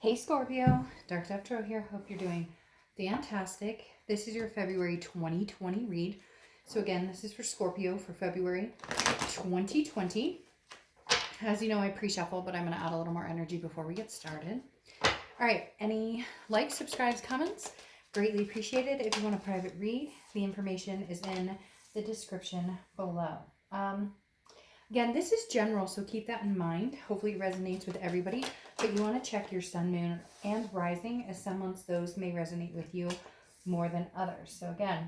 Hey Scorpio, Dark Dove Tarot here. Hope you're doing fantastic. This is your February 2020 read. So again, this is for Scorpio for February 2020. As you know, I pre-shuffle, but I'm going to add a little more energy before we get started. All right, any likes, subscribes, comments? Greatly appreciated. If you want a private read, the information is in the description below. Again, this is general, so keep that in mind. Hopefully it resonates with everybody, but you want to check your sun, moon, and rising, as some months those may resonate with you more than others. So again,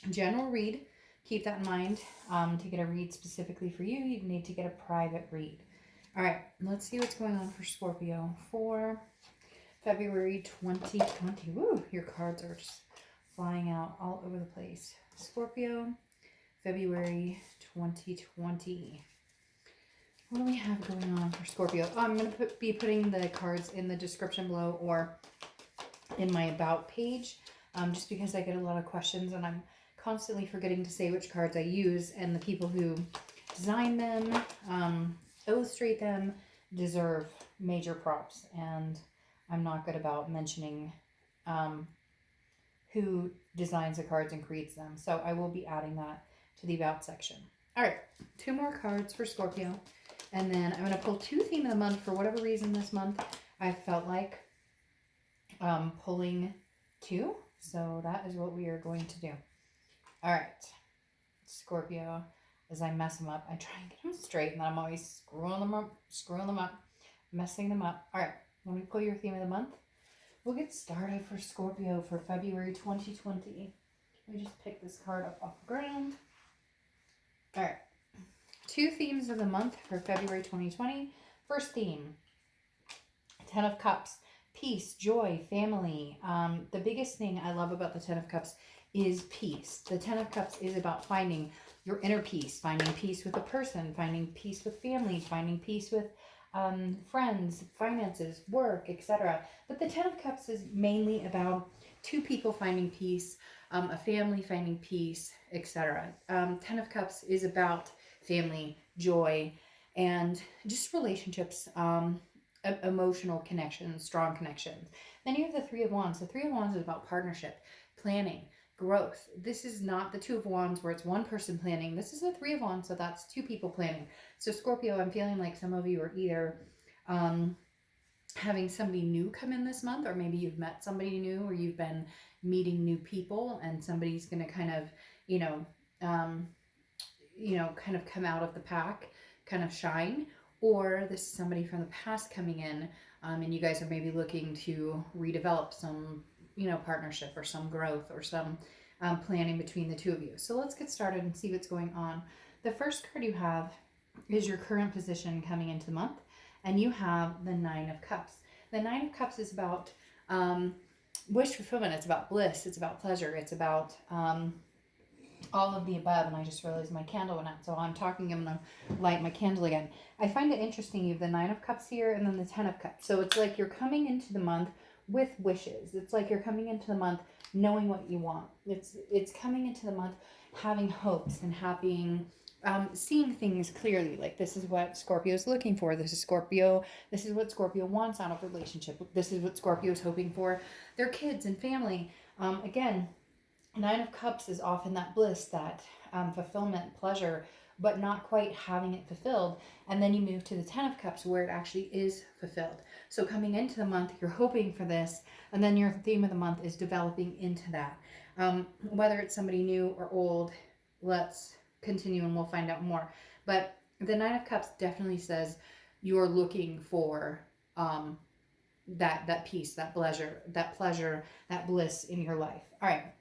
general read, keep that in mind. To get a read specifically for you, you need to get a private read. All right, let's see what's going on for Scorpio for February 2020. Woo, your cards are just flying out all over the place. Scorpio, February 2020. What do we have going on for Scorpio? Oh, I'm going to be putting the cards in the description below or in my about page, just because I get a lot of questions and I'm constantly forgetting to say which cards I use, and the people who design them, illustrate them, deserve major props, and I'm not good about mentioning who designs the cards and creates them. So I will be adding that to the about section. All right, 2 more cards for Scorpio, and then I'm going to pull 2 theme of the month. For whatever reason this month I felt like pulling 2, so that is what we are going to do. All right, Scorpio, as I mess them up, I try and get them straight, and then I'm always screwing them up, messing them up. All right, let me pull your theme of the month. We'll get started for Scorpio for February 2020. Let me just pick this card up off the ground. All right, 2 themes of the month for February 2020. First theme, 10 of Cups, peace, joy, family. The biggest thing I love about the 10 of Cups is peace. The 10 of Cups is about finding your inner peace, finding peace with a person, finding peace with family, finding peace with friends, finances, work, etc. But the 10 of Cups is mainly about 2 people finding peace, a family finding peace, etc. 10 of Cups is about family, joy, and just relationships, emotional connections, strong connections. Then you have the 3 of Wands. The 3 of Wands is about partnership, planning, growth. This is not the 2 of Wands where it's one person planning. This is the 3 of Wands, so that's 2 people planning. So Scorpio, I'm feeling like some of you are either having somebody new come in this month, or maybe you've met somebody new, or you've been meeting new people, and somebody's going to kind of, kind of come out of the pack, kind of shine. Or this is somebody from the past coming in, and you guys are maybe looking to redevelop some, partnership or some growth or some planning between the 2 of you. So let's get started and see what's going on. The first card you have is your current position coming into the month, and you have the 9 of Cups. The 9 of Cups is about wish fulfillment. It's about bliss. It's about pleasure. It's about all of the above. And I just realized my candle went out, so I'm talking. I'm going to light my candle again. I find it interesting. You have the 9 of Cups here and then the 10 of Cups. So it's like you're coming into the month with wishes. It's like you're coming into the month knowing what you want. It's coming into the month having hopes and having seeing things clearly. Like, this is what Scorpio is looking for. This is Scorpio. This is what Scorpio wants out of a relationship. This is what Scorpio is hoping for their kids and family. Again, 9 of Cups is often that bliss, that fulfillment, pleasure, but not quite having it fulfilled. And then you move to the 10 of Cups where it actually is fulfilled. So coming into the month, you're hoping for this, and then your theme of the month is developing into that. Whether it's somebody new or old, let's continue and we'll find out more. But the 9 of Cups definitely says you're looking for that peace, that pleasure, that bliss in your life. All right.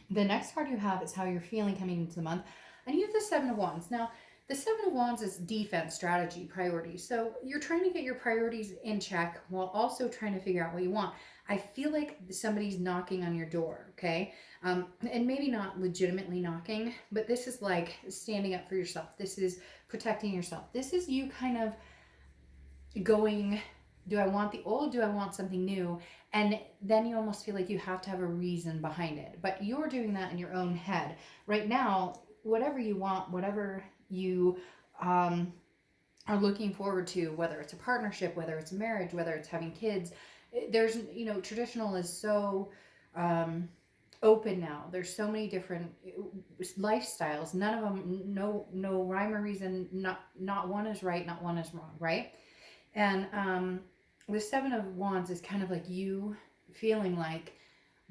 The next card you have is how you're feeling coming into the month. And you have the 7 of Wands. Now, the 7 of Wands is defense, strategy, priorities. So you're trying to get your priorities in check while also trying to figure out what you want. I feel like somebody's knocking on your door, okay? And maybe not legitimately knocking, but this is like standing up for yourself. This is protecting yourself. This is you kind of going, do I want the old? Do I want something new? And then you almost feel like you have to have a reason behind it. But you're doing that in your own head. Right now, whatever you want, whatever you are looking forward to, whether it's a partnership, whether it's a marriage, whether it's having kids. There's, traditional is so um, open now. There's so many different lifestyles. None of them, no rhyme or reason. Not one is right, not one is wrong, right? And the Seven of Wands is kind of like you feeling like,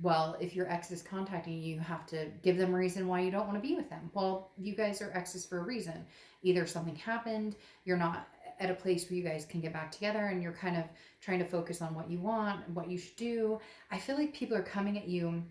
well, if your ex is contacting you, you have to give them a reason why you don't want to be with them. Well, you guys are exes for a reason. Either something happened, you're not at a place where you guys can get back together, and you're kind of trying to focus on what you want and what you should do. I feel like people are coming at you,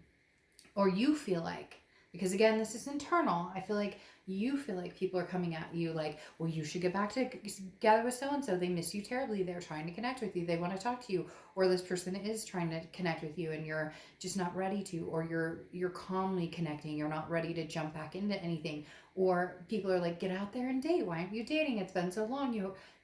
or you feel like, because again, this is internal, I feel like you feel like people are coming at you like, well, you should get back together with so and so, they miss you terribly, they're trying to connect with you, they want to talk to you, or this person is trying to connect with you and you're just not ready to, or you're calmly connecting, you're not ready to jump back into anything. Or people are like, get out there and date, why aren't you dating, it's been so long,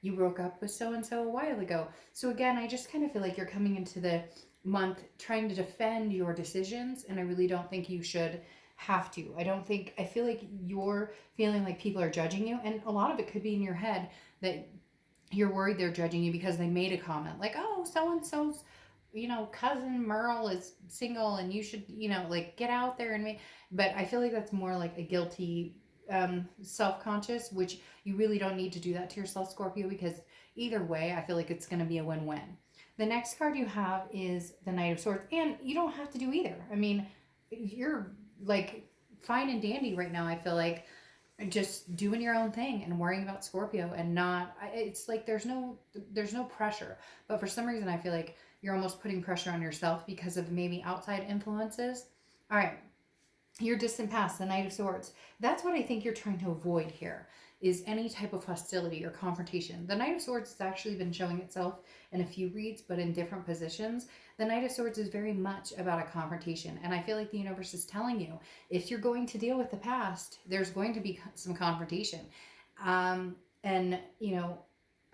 you broke up with so and so a while ago. So again, I just kind of feel like you're coming into the month trying to defend your decisions, and I really don't think you should have to. I feel like you're feeling like people are judging you, and a lot of it could be in your head that you're worried they're judging you because they made a comment like, oh, so and so's cousin Merle is single and you should, like, get out there and make. But I feel like that's more like a guilty self-conscious, which you really don't need to do that to yourself, Scorpio, because either way I feel like it's going to be a win-win. The next card you have is the Knight of Swords, and you don't have to do either. I mean, you're like fine and dandy right now, I feel like, just doing your own thing and worrying about Scorpio, and not, it's like there's no pressure. But for some reason I feel like you're almost putting pressure on yourself because of maybe outside influences. All right, your distant past, the Knight of Swords. That's what I think you're trying to avoid here, is any type of hostility or confrontation. The Knight of Swords has actually been showing itself in a few reads, but in different positions. The Knight of Swords is very much about a confrontation, and I feel like the universe is telling you, if you're going to deal with the past, there's going to be some confrontation. And,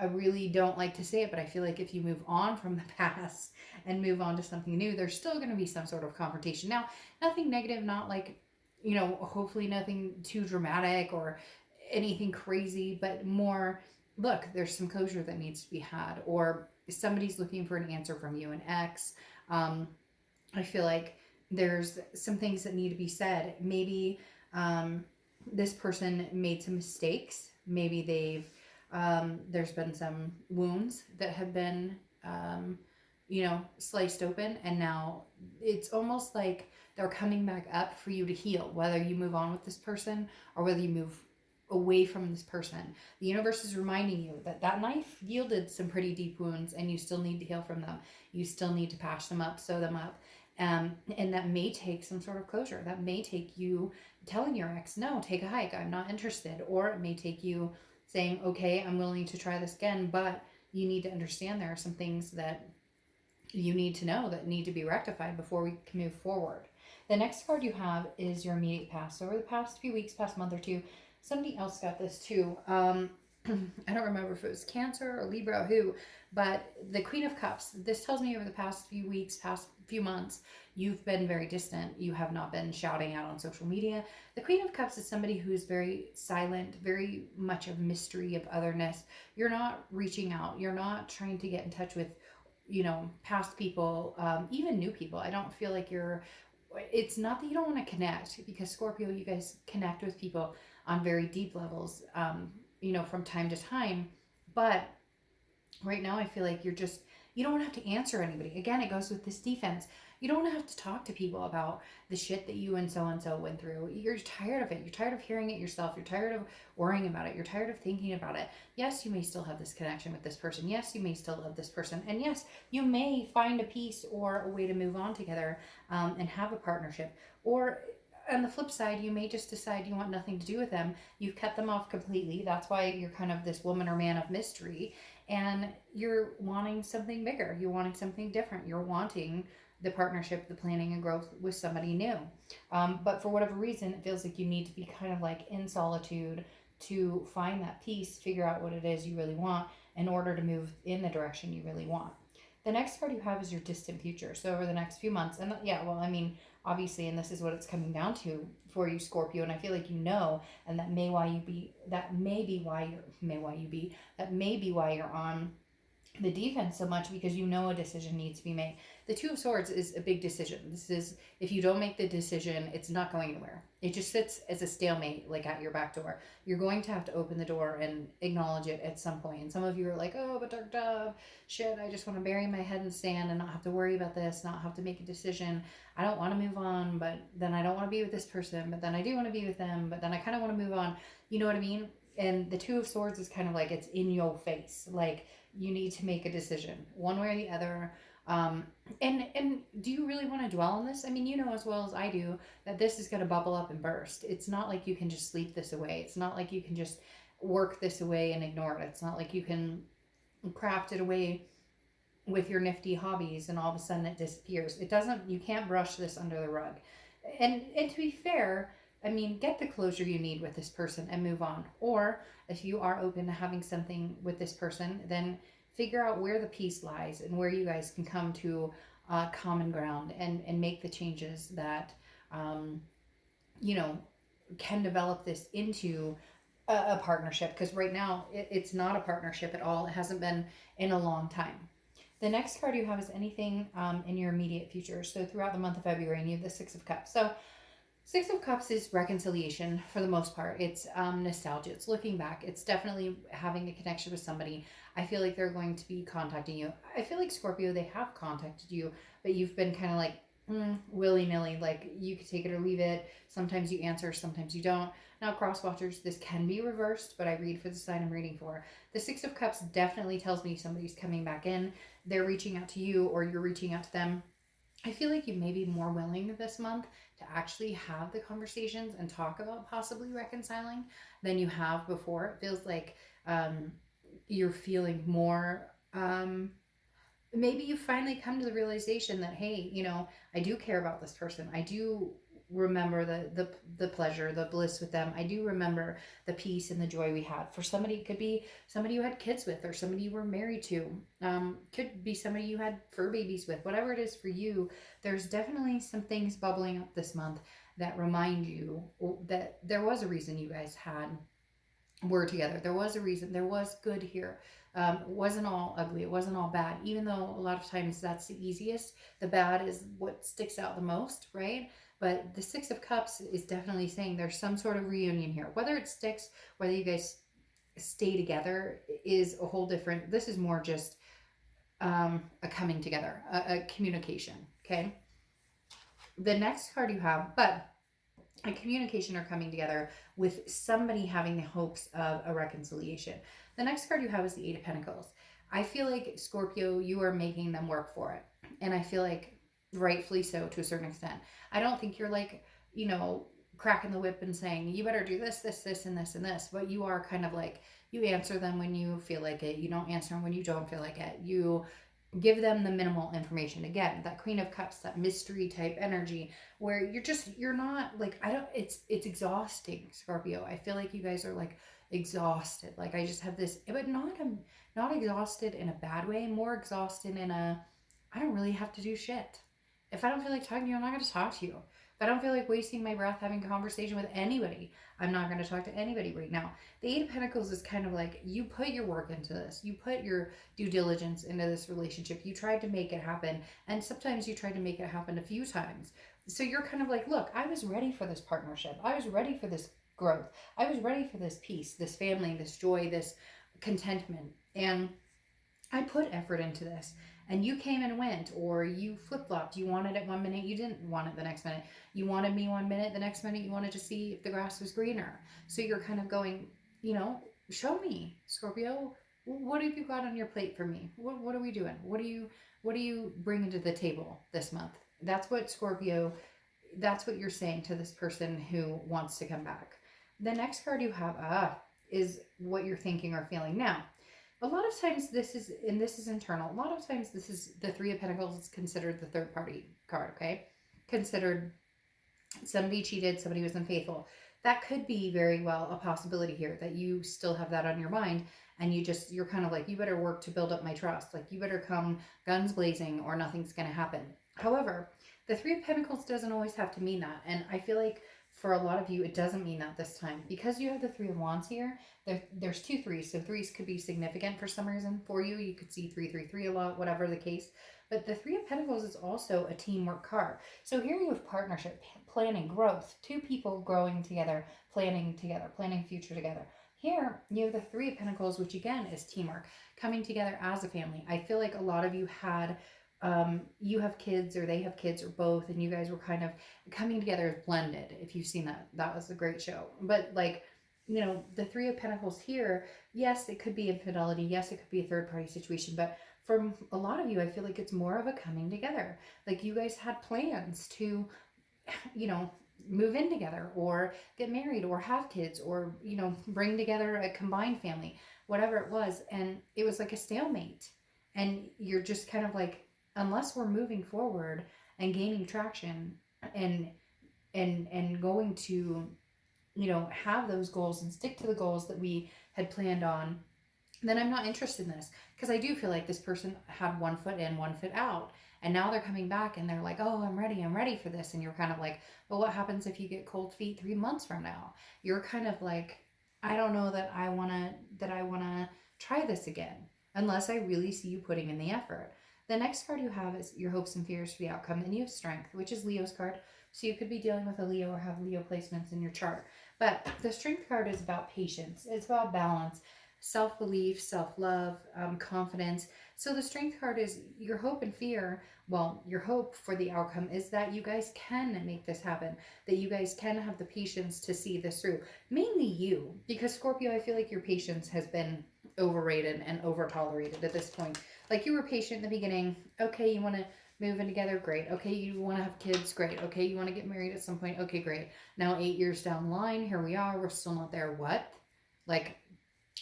I really don't like to say it, but I feel like if you move on from the past and move on to something new, there's still going to be some sort of confrontation. Now, nothing negative, not like, hopefully nothing too dramatic or anything crazy, but more, look, there's some closure that needs to be had, or somebody's looking for an answer from you, an ex. I feel like there's some things that need to be said. Maybe this person made some mistakes. Maybe there's been some wounds that have been, sliced open, and now it's almost like they're coming back up for you to heal, whether you move on with this person or whether you move away from this person. The universe is reminding you that that knife yielded some pretty deep wounds, and you still need to heal from them. You still need to patch them up, sew them up. And that may take some sort of closure. That may take you telling your ex, no, take a hike, I'm not interested. Or it may take you saying, okay, I'm willing to try this again, but you need to understand there are some things that you need to know that need to be rectified before we can move forward. The next card you have is your immediate past. So over the past few weeks, past month or two, somebody else got this too. I don't remember if it was Cancer or Libra or who, but the Queen of Cups. This tells me over the past few weeks, past few months, you've been very distant. You have not been shouting out on social media. The Queen of Cups is somebody who is very silent, very much of mystery, of otherness. You're not reaching out. You're not trying to get in touch with, past people, even new people. I don't feel like it's not that you don't want to connect, because Scorpio, you guys connect with people on very deep levels, from time to time. But right now I feel like you don't have to answer anybody. Again, it goes with this defense. You don't have to talk to people about the shit that you and so went through. You're tired of it. You're tired of hearing it yourself. You're tired of worrying about it. You're tired of thinking about it. Yes, you may still have this connection with this person. Yes, you may still love this person. And yes, you may find a peace or a way to move on together, and have a partnership. Or on the flip side, you may just decide you want nothing to do with them. You've cut them off completely. That's why you're kind of this woman or man of mystery. And you're wanting something bigger. You're wanting something different. You're wanting the partnership, the planning and growth with somebody new. But for whatever reason, it feels like you need to be kind of like in solitude to find that peace, figure out what it is you really want in order to move in the direction you really want. The next card you have is your distant future. So over the next few months, and yeah, well, I mean, obviously, and this is what it's coming down to for you, Scorpio. And I feel like you know, and that may be why you're on the defense so much, because you know a decision needs to be made. The Two of Swords is a big decision. This is, if you don't make the decision, it's not going anywhere. It just sits as a stalemate, like at your back door. You're going to have to open the door and acknowledge it at some point. And some of you are like, oh, but Dark Dove, shit, I just want to bury my head in sand and not have to worry about this, not have to make a decision. I don't want to move on, but then I don't want to be with this person, but then I do want to be with them, but then I kind of want to move on. You know what I mean? And the Two of Swords is kind of like, it's in your face. Like, you need to make a decision one way or the other. And do you really want to dwell on this? I mean, you know as well as I do that this is going to bubble up and burst. It's not like you can just sleep this away. It's not like you can just work this away and ignore it. It's not like you can craft it away with your nifty hobbies and all of a sudden it disappears. It doesn't, you can't brush this under the rug. And to be fair, I mean, get the closure you need with this person and move on. Or if you are open to having something with this person, then figure out where the peace lies and where you guys can come to common ground and make the changes that, you know, can develop this into a partnership. Because right now, it's not a partnership at all. It hasn't been in a long time. The next card you have is anything in your immediate future. So throughout the month of February, and you have the Six of Cups. So Six of Cups is reconciliation for the most part. It's nostalgia. It's looking back. It's definitely having a connection with somebody. I feel like they're going to be contacting you. I feel like Scorpio, they have contacted you, but you've been kind of like willy-nilly. Like, you could take it or leave it. Sometimes you answer, sometimes you don't. Now, cross watchers, this can be reversed, but I read for the sign I'm reading for. The Six of Cups definitely tells me somebody's coming back in. They're reaching out to you or you're reaching out to them. I feel like you may be more willing this month to actually have the conversations and talk about possibly reconciling than you have before. It feels like you're feeling more, maybe you finally come to the realization that, hey, you know, I do care about this person. I do remember the pleasure, the bliss with them. I do remember the peace and the joy we had. For somebody, it could be somebody you had kids with or somebody you were married to. Could be somebody you had fur babies with. Whatever it is for you, there's definitely some things bubbling up this month that remind you that there was a reason you guys were together. There was a reason. There was good here. It wasn't all ugly. It wasn't all bad. Even though a lot of times that's the easiest. The bad is what sticks out the most, right? But the Six of Cups is definitely saying there's some sort of reunion here. Whether it sticks, whether you guys stay together is a whole different, this is more just a coming together, a communication, okay? The next card you have, but a communication or coming together with somebody having the hopes of a reconciliation. The next card you have is the Eight of Pentacles. I feel like, Scorpio, you are making them work for it. And I feel like rightfully so to a certain extent. I don't think you're like, you know, cracking the whip and saying, you better do this, this, this, and this, and this. But you are kind of like, you answer them when you feel like it. You don't answer them when you don't feel like it. You give them the minimal information. Again, that Queen of Cups, that mystery type energy where you're not like, it's exhausting, Scorpio. I feel like you guys are like exhausted. Like, I just have this, but not exhausted in a bad way, more exhausted in a, I don't really have to do shit. If I don't feel like talking to you, I'm not going to talk to you. If I don't feel like wasting my breath having a conversation with anybody, I'm not going to talk to anybody right now. The Eight of Pentacles is kind of like, you put your work into this. You put your due diligence into this relationship. You tried to make it happen. And sometimes you tried to make it happen a few times. So you're kind of like, look, I was ready for this partnership. I was ready for this growth. I was ready for this peace, this family, this joy, this contentment. And I put effort into this. And you came and went, or you flip-flopped. You wanted it one minute, you didn't want it the next minute. You wanted me one minute, the next minute you wanted to see if the grass was greener. So you're kind of going, you know, show me, Scorpio. What have you got on your plate for me? What are we doing? What do you bring to the table this month? That's what, Scorpio, that's what you're saying to this person who wants to come back. The next card you have is what you're thinking or feeling now. A lot of times this is internal. A lot of times this is the Three of Pentacles is considered the third party card, okay? Considered somebody cheated, somebody was unfaithful. That could be very well a possibility here, that you still have that on your mind. and you're kind of like, you better work to build up my trust. Like, you better come guns blazing or nothing's going to happen. However, the Three of Pentacles doesn't always have to mean that. And I feel like for a lot of you, it doesn't mean that this time. Because you have the Three of Wands here, there's two threes. So threes could be significant for some reason for you. You could see 333 a lot, whatever the case. But the Three of Pentacles is also a teamwork card. So here you have partnership, planning, growth, two people growing together, planning future together. Here you have the Three of Pentacles, which again is teamwork, coming together as a family. I feel like a lot of you had you have kids or they have kids or both, and you guys were kind of coming together as blended. If you've seen that, that was a great show. But like, you know, the Three of Pentacles here, yes, it could be infidelity, yes, it could be a third party situation, but from a lot of you, I feel like it's more of a coming together. Like, you guys had plans to, you know, move in together or get married or have kids or, you know, bring together a combined family, whatever it was. And it was like a stalemate. And you're just kind of like, unless we're moving forward and gaining traction and going to, you know, have those goals and stick to the goals that we had planned on, then I'm not interested in this. Because I do feel like this person had one foot in, one foot out. And now they're coming back and they're like, oh, I'm ready for this. And you're kind of like, well, what happens if you get cold feet 3 months from now? You're kind of like, I don't know that I wanna try this again, unless I really see you putting in the effort. The next card you have is your hopes and fears for the outcome, and you have strength, which is Leo's card. So you could be dealing with a Leo or have Leo placements in your chart. But the strength card is about patience. It's about balance, self-belief, self-love, confidence. So the strength card is your hope and fear. Well, your hope for the outcome is that you guys can make this happen, that you guys can have the patience to see this through. Mainly you, because Scorpio, I feel like your patience has been overrated and over tolerated at this point. Like, you were patient in the beginning. Okay, you want to move in together, great. Okay, you want to have kids, great. Okay, you want to get married at some point, okay, great. Now 8 years down the line, here we are, we're still not there. What? Like,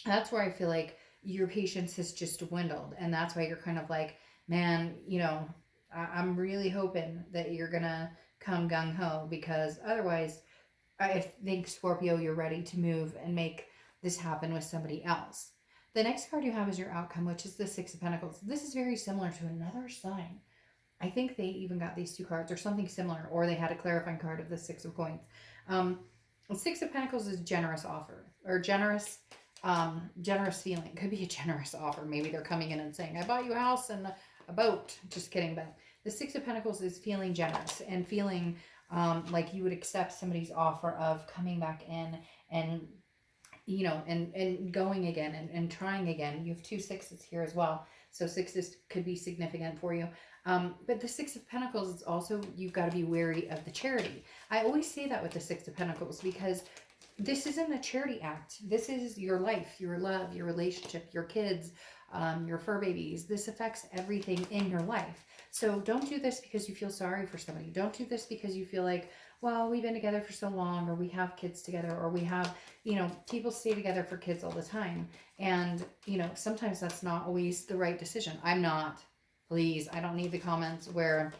that's where I feel like your patience has just dwindled. And that's why you're kind of like, man, you know, I'm really hoping that you're going to come gung ho, because otherwise, I think, Scorpio, you're ready to move and make this happen with somebody else. The next card you have is your outcome, which is the Six of Pentacles. This is very similar to another sign. I think they even got these two cards or something similar, or they had a clarifying card of the Six of Coins. The Six of Pentacles is generous offer, or generous feeling. Could be a generous offer. Maybe they're coming in and saying, I bought you a house and a boat. Just kidding. But the Six of Pentacles is feeling generous and feeling like you would accept somebody's offer of coming back in and, you know, and going again and trying again. You have two sixes here as well. So sixes could be significant for you. But the Six of Pentacles is also, you've got to be wary of the charity. I always say that with the Six of Pentacles, because this isn't a charity act. This is your life, your love, your relationship, your kids, your fur babies. This affects everything in your life. So don't do this because you feel sorry for somebody. Don't do this because you feel like, well, we've been together for so long, or we have kids together, or we have, you know, people stay together for kids all the time. And, you know, sometimes that's not always the right decision. I'm not. Please, I don't need the comments where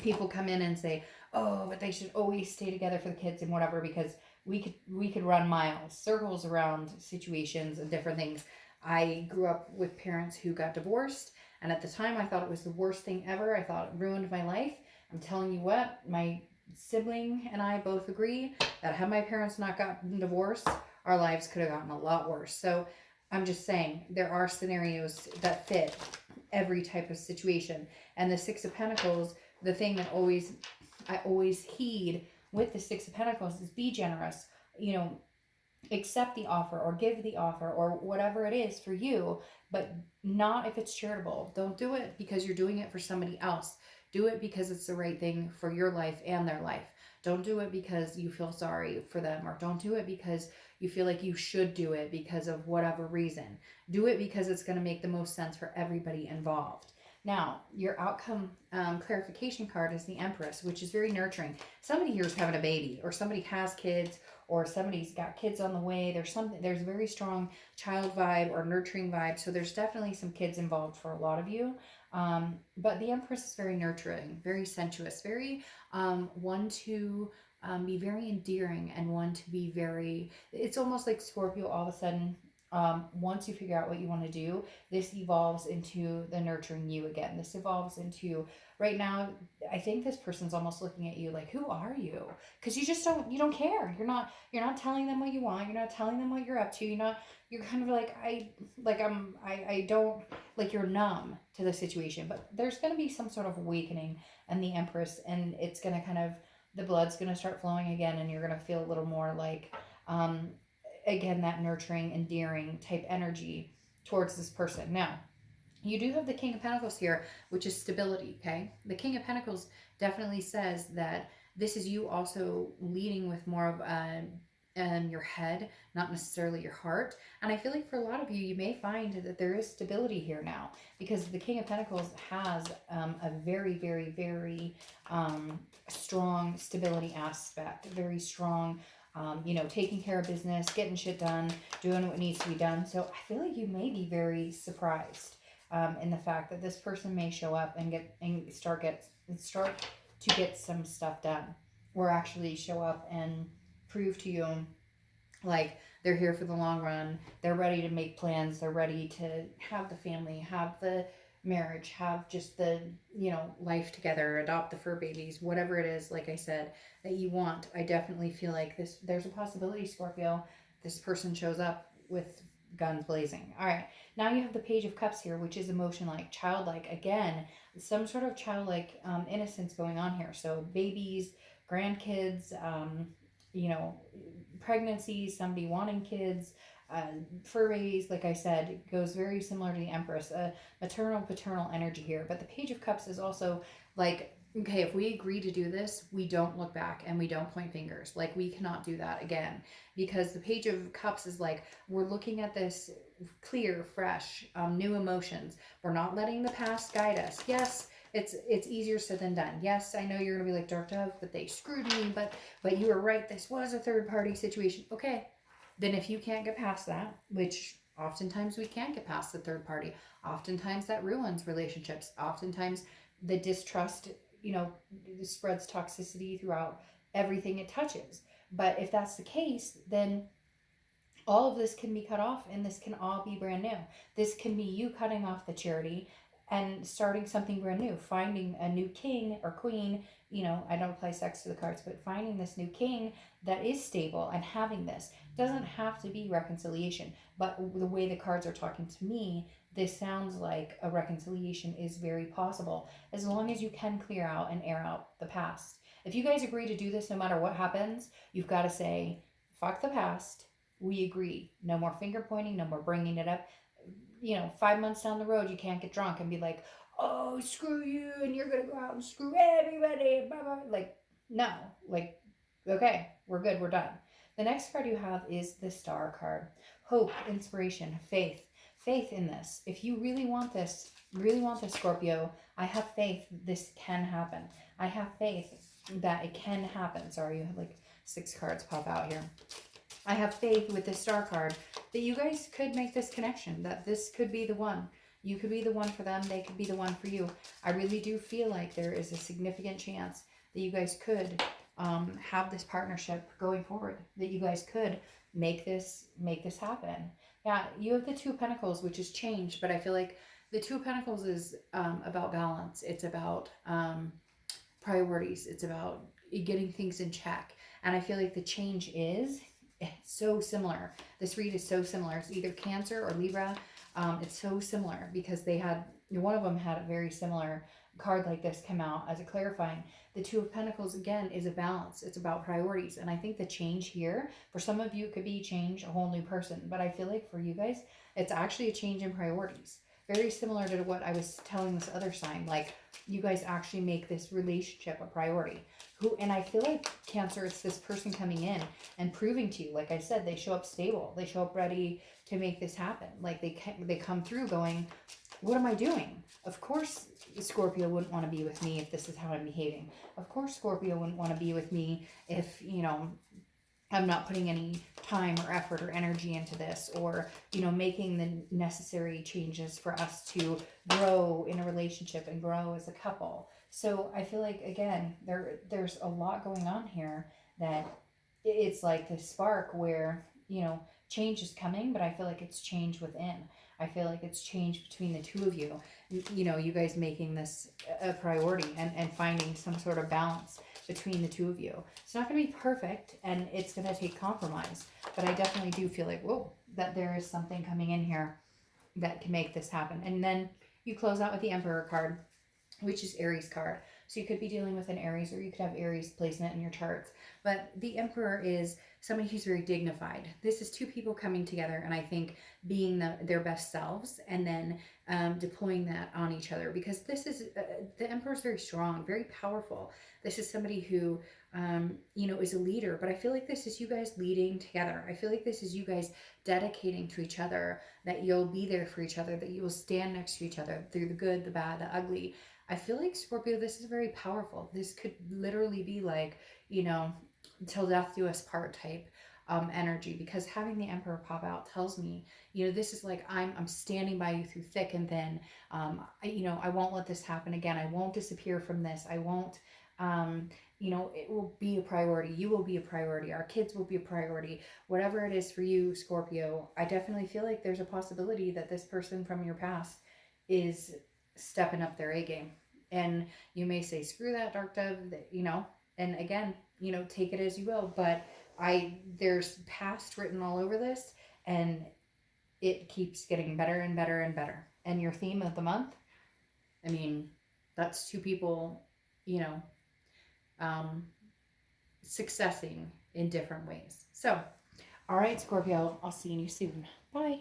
people come in and say, oh, but they should always stay together for the kids and whatever, because we could run miles, circles around situations and different things. I grew up with parents who got divorced, and at the time I thought it was the worst thing ever. I thought it ruined my life. I'm telling you what, my sibling and I both agree that had my parents not gotten divorced, our lives could have gotten a lot worse. So I'm just saying, there are scenarios that fit every type of situation. And the Six of Pentacles, the thing that I always heed with the Six of Pentacles is be generous. You know, accept the offer or give the offer or whatever it is for you, but not if it's charitable. Don't do it because you're doing it for somebody else. Do it because it's the right thing for your life and their life. Don't do it because you feel sorry for them, or don't do it because you feel like you should do it because of whatever reason. Do it because it's going to make the most sense for everybody involved. Now, your outcome clarification card is the Empress, which is very nurturing. Somebody here is having a baby, or somebody has kids, or somebody's got kids on the way. There's a very strong child vibe or nurturing vibe. So there's definitely some kids involved for a lot of you. But the Empress is very nurturing, very sensuous, very one to be very endearing, and one to be very, it's almost like Scorpio all of a sudden once you figure out what you want to do, this evolves into the nurturing you again. This evolves into, right now, I think this person's almost looking at you like, who are you? Because you don't care. You're not telling them what you want. You're not telling them what you're up to. You're kind of like, I don't, like, you're numb to the situation. But there's going to be some sort of awakening and the Empress, and it's going to kind of, the blood's going to start flowing again, and you're going to feel a little more like, again, that nurturing, endearing type energy towards this person. Now, you do have the King of Pentacles here, which is stability, okay? The King of Pentacles definitely says that this is you also leading with more of your head, not necessarily your heart. And I feel like for a lot of you, you may find that there is stability here now, because the King of Pentacles has a very, very, very strong stability aspect, very strong, taking care of business, getting shit done, doing what needs to be done. So I feel like you may be very surprised in the fact that this person may show up and start to get some stuff done, or actually show up and prove to you like they're here for the long run. They're ready to make plans. They're ready to have the family, have the marriage, have just the, life together, adopt the fur babies, whatever it is, like I said, that you want. I definitely feel like there's a possibility, Scorpio, this person shows up with guns blazing. All right, now you have the Page of Cups here, which is emotion-like, childlike. Again, some sort of childlike innocence going on here. So babies, grandkids, pregnancies, somebody wanting kids, fur babies, like I said, goes very similar to the Empress, maternal, paternal energy here. But the Page of Cups is also like, okay, if we agree to do this, we don't look back and we don't point fingers. Like, we cannot do that again, because the Page of Cups is like, we're looking at this clear, fresh, new emotions. We're not letting the past guide us. Yes, it's easier said than done. Yes, I know you're gonna be like, Dark Dove, but they screwed me. But you were right. This was a third party situation. Okay, then if you can't get past that, which oftentimes we can't get past the third party, oftentimes that ruins relationships. Oftentimes the distrust, spreads toxicity throughout everything it touches. But if that's the case, then all of this can be cut off, and this can all be brand new. This can be you cutting off the charity and starting something brand new, finding a new king or queen. I don't apply sex to the cards, but finding this new king that is stable and having this doesn't have to be reconciliation. But the way the cards are talking to me, this sounds like a reconciliation is very possible, as long as you can clear out and air out the past. If you guys agree to do this, no matter what happens, you've got to say, fuck the past. We agree. No more finger pointing, no more bringing it up. 5 months down the road, you can't get drunk and be like, oh, screw you, and you're going to go out and screw everybody. Blah, blah. Like, no. Like, okay, we're good, we're done. The next card you have is the Star card. Hope, inspiration, faith. Faith in this. If you really want this, Scorpio, I have faith this can happen. I have faith that it can happen. Sorry, you have like 6 cards pop out here. I have faith with the Star card that you guys could make this connection, that this could be the one. You could be the one for them. They could be the one for you. I really do feel like there is a significant chance that you guys could have this partnership going forward, that you guys could make this happen. Yeah, you have the Two of Pentacles, which is change, but I feel like the Two of Pentacles is about balance. It's about priorities. It's about getting things in check. And I feel like the change is, it's so similar. This read is so similar. It's either Cancer or Libra. It's so similar because one of them had a very similar card like this come out as a clarifying. The Two of Pentacles, again, is a balance. It's about priorities. And I think the change here, for some of you, it could be change, a whole new person. But I feel like for you guys, it's actually a change in priorities. Very similar to what I was telling this other sign. Like, you guys actually make this relationship a priority. And I feel like Cancer, it's this person coming in and proving to you, like I said, they show up stable. They show up ready to make this happen. Like, they come through going, what am I doing? Of course, Scorpio wouldn't want to be with me if this is how I'm behaving. Of course, Scorpio wouldn't want to be with me if, I'm not putting any time or effort or energy into this, or, making the necessary changes for us to grow in a relationship and grow as a couple. So I feel like, again, there's a lot going on here that it's like this spark where, change is coming, but I feel like it's change within. I feel like it's change between the two of you. You know, you guys making this a priority, and finding some sort of balance between the two of you. It's not going to be perfect, and it's going to take compromise, but I definitely do feel like, whoa, that there is something coming in here that can make this happen. And then you close out with the Emperor card, which is Aries card. So you could be dealing with an Aries, or you could have Aries placement in your charts. But the Emperor is somebody who's very dignified. This is two people coming together, and I think being their best selves, and then deploying that on each other, because this is the Emperor is very strong, very powerful. This is somebody who you know, is a leader, but I feel like this is you guys leading together. I feel like this is you guys dedicating to each other, that you'll be there for each other, that you will stand next to each other through the good, the bad, the ugly. I feel like, Scorpio, this is very powerful. This could literally be like, you know, till death do us part type energy, because having the Emperor pop out tells me, you know, this is like, I'm standing by you through thick and thin. You know, I won't let this happen again. I won't disappear from this. I won't, you know, it will be a priority. You will be a priority. Our kids will be a priority. Whatever it is for you, Scorpio, I definitely feel like there's a possibility that this person from your past is stepping up their A game. And you may say, screw that, Dark Dove, you know, and again, you know, take it as you will. But there's past written all over this, and it keeps getting better and better and better. And your theme of the month, I mean, that's two people, you know, um, successing in different ways. So, all right, Scorpio, I'll see you soon. Bye.